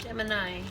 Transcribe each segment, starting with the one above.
Gemini.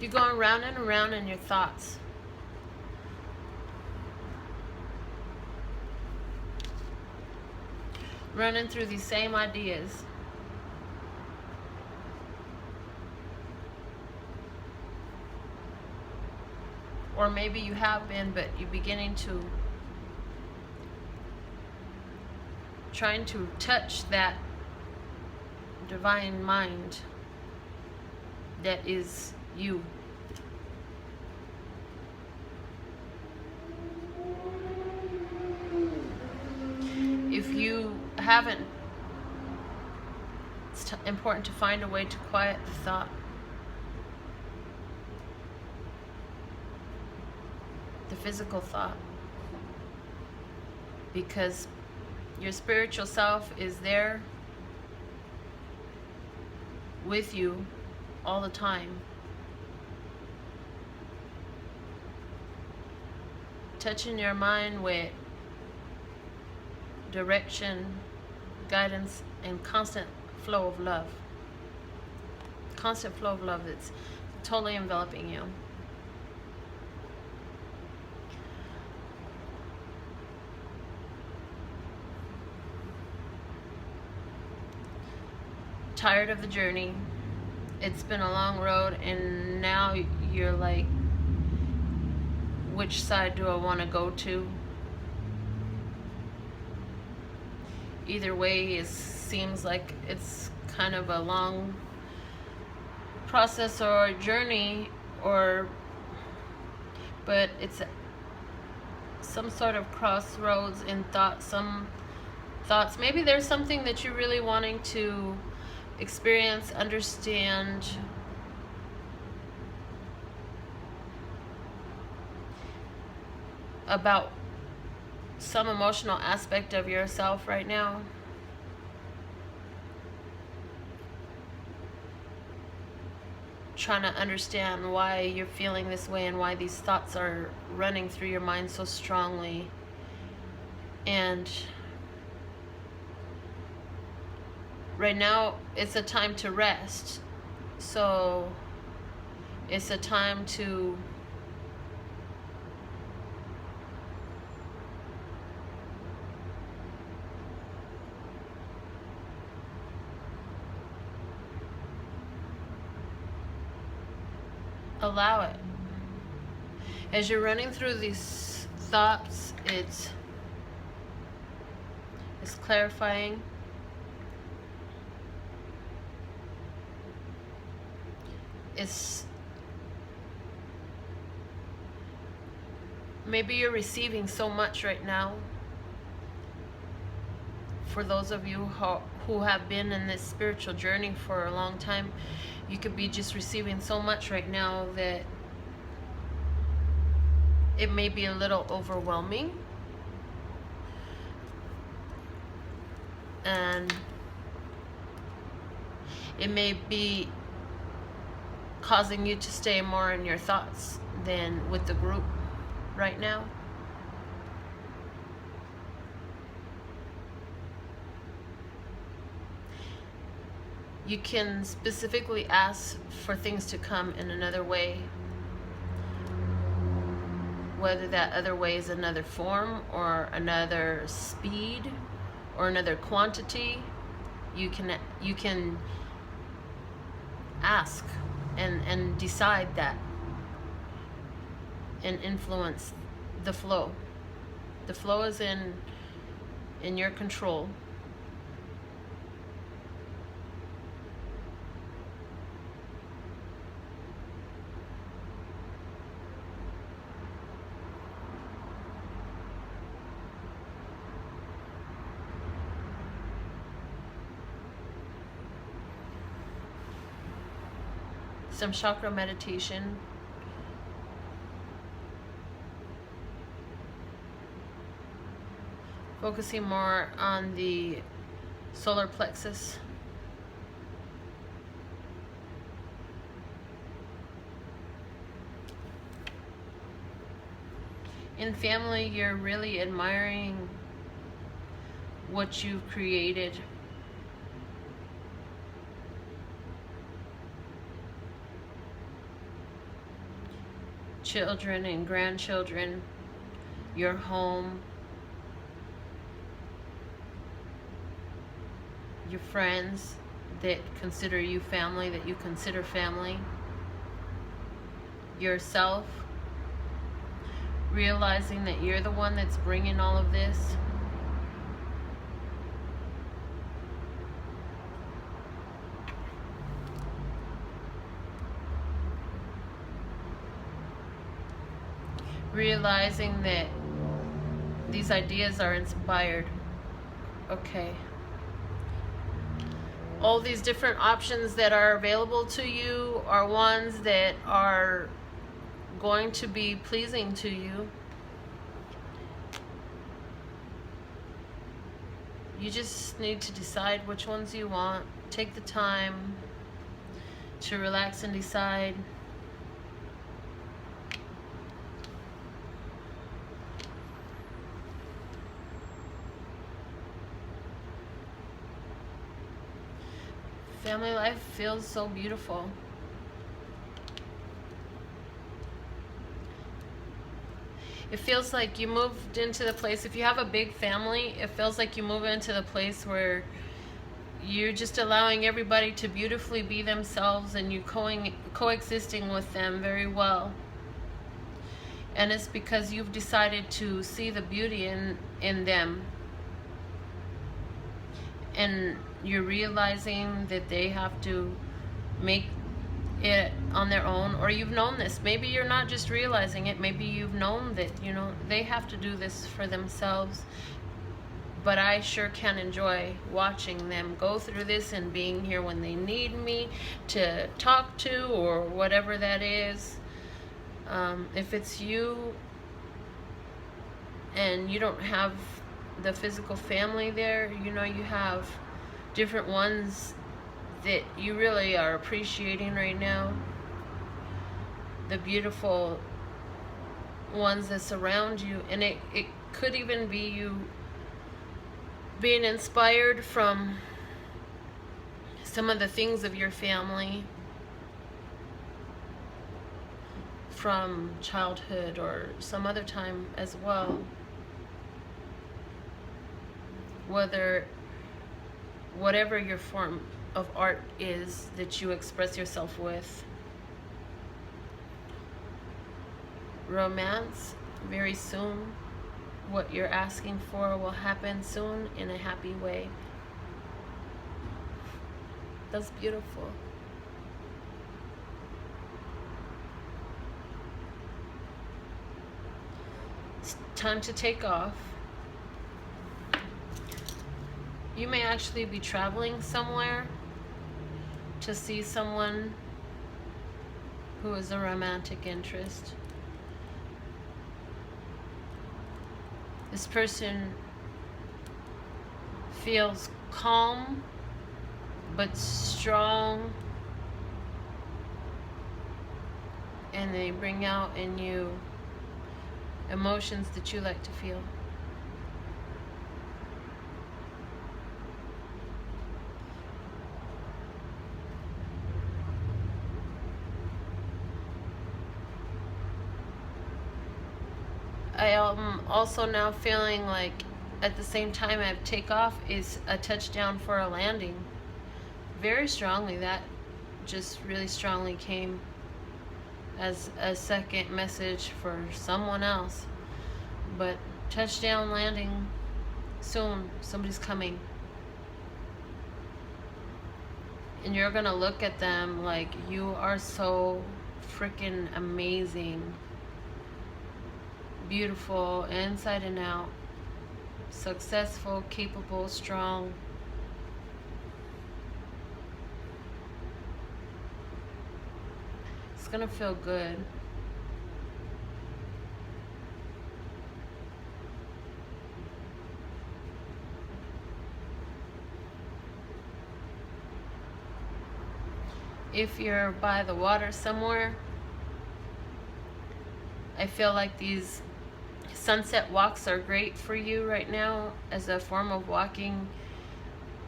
You're going round and around in your thoughts. Running through these same ideas. Or maybe you have been, but you're beginning to trying to touch that divine mind that is you. If you haven't, it's important to find a way to quiet the thought. The physical thought. Because your spiritual self is there with you all the time. Touching your mind with direction, guidance, and constant flow of love. Constant flow of love that's totally enveloping you. Tired of the journey. It's been a long road, and now you're like, which side do I want to go to? Either way, seems like it's kind of a long process or a journey, but it's some sort of crossroads in thought. Some thoughts, maybe there's something that you're really wanting to experience, understand, about some emotional aspect of yourself right now. Trying to understand why you're feeling this way and why these thoughts are running through your mind so strongly. And right now, it's a time to rest. So it's a time to allow it. As you're running through these thoughts, it's clarifying. Maybe you're receiving so much right now. For those of you who have been in this spiritual journey for a long time, you could be just receiving so much right now that it may be a little overwhelming. And it may be causing you to stay more in your thoughts than with the group right now. You can specifically ask for things to come in another way, whether that other way is another form or another speed or another quantity. You can ask and decide that and influence the flow. The flow is in your control. Some chakra meditation. Focusing more on the solar plexus. In family, you're really admiring what you've created. Children and grandchildren, your home, your friends that consider you family, that you consider family, yourself, realizing that you're the one that's bringing all of this. Realizing that these ideas are inspired. Okay. All these different options that are available to you are ones that are going to be pleasing to you. You just need to decide which ones you want. Take the time to relax and decide. Family life feels so beautiful. It feels like you moved into the place, if you have a big family, it feels like you move into the place where you're just allowing everybody to beautifully be themselves and you coexisting with them very well. And it's because you've decided to see the beauty in them. And you're realizing that they have to make it on their own, or you've known this. Maybe you're not just realizing it, maybe you've known that, they have to do this for themselves. But I sure can enjoy watching them go through this and being here when they need me to talk to or whatever that is. If it's you and you don't have the physical family there, you have different ones that you really are appreciating right now. The beautiful ones that surround you. And it could even be you being inspired from some of the things of your family from childhood or some other time as well. Whatever your form of art is that you express yourself with. Romance, very soon. What you're asking for will happen soon in a happy way. That's beautiful. It's time to take off. You may actually be traveling somewhere to see someone who is a romantic interest. This person feels calm but strong, and they bring out in you emotions that you like to feel. I am also now feeling like at the same time I have takeoff is a touchdown for a landing. Very strongly, that just really strongly came as a second message for someone else. But touchdown, landing soon. Somebody's coming. And you're gonna look at them like you are so freaking amazing, beautiful inside and out, successful, capable, strong. It's gonna feel good. If you're by the water somewhere, I feel like these sunset walks are great for you right now as a form of walking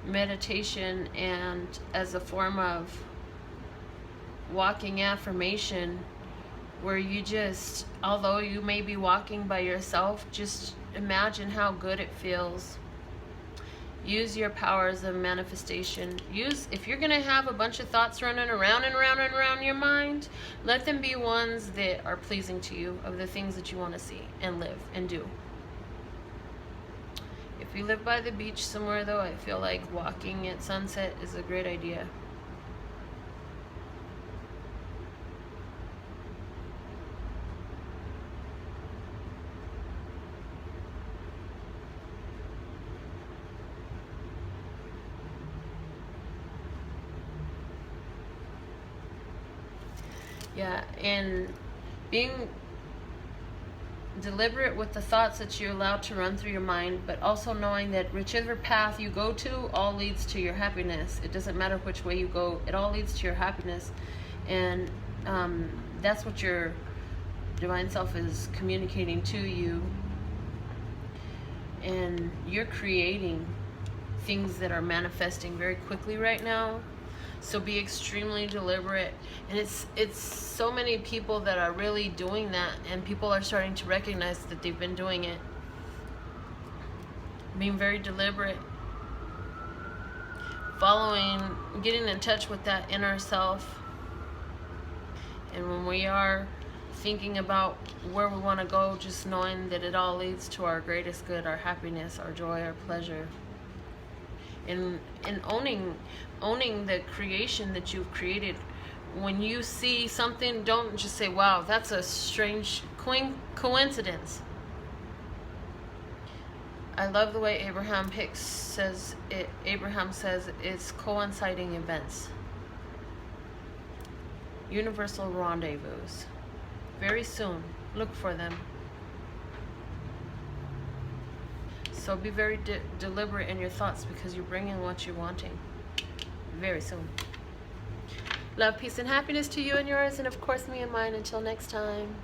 meditation and as a form of walking affirmation, where you just, although you may be walking by yourself, just imagine how good it feels. Use your powers of manifestation. If you're going to have a bunch of thoughts running around and around and around your mind, let them be ones that are pleasing to you, of the things that you want to see and live and do. If you live by the beach somewhere, though, I feel like walking at sunset is a great idea. Yeah, and being deliberate with the thoughts that you allow to run through your mind, but also knowing that whichever path you go to all leads to your happiness. It doesn't matter which way you go, it all leads to your happiness. And that's what your divine self is communicating to you. And you're creating things that are manifesting very quickly right now. So be extremely deliberate. And it's so many people that are really doing that, and people are starting to recognize that they've been doing it. Being very deliberate. Following, getting in touch with that inner self. And when we are thinking about where we want to go, just knowing that it all leads to our greatest good, our happiness, our joy, our pleasure. And owning the creation that you've created. When you see something, don't just say, wow, that's a strange coincidence. I love the way Abraham says it's coinciding events. Universal rendezvous. Very soon. Look for them. So be very deliberate in your thoughts, because you're bringing what you're wanting very soon. Love, peace, and happiness to you and yours, and of course me and mine. Until next time.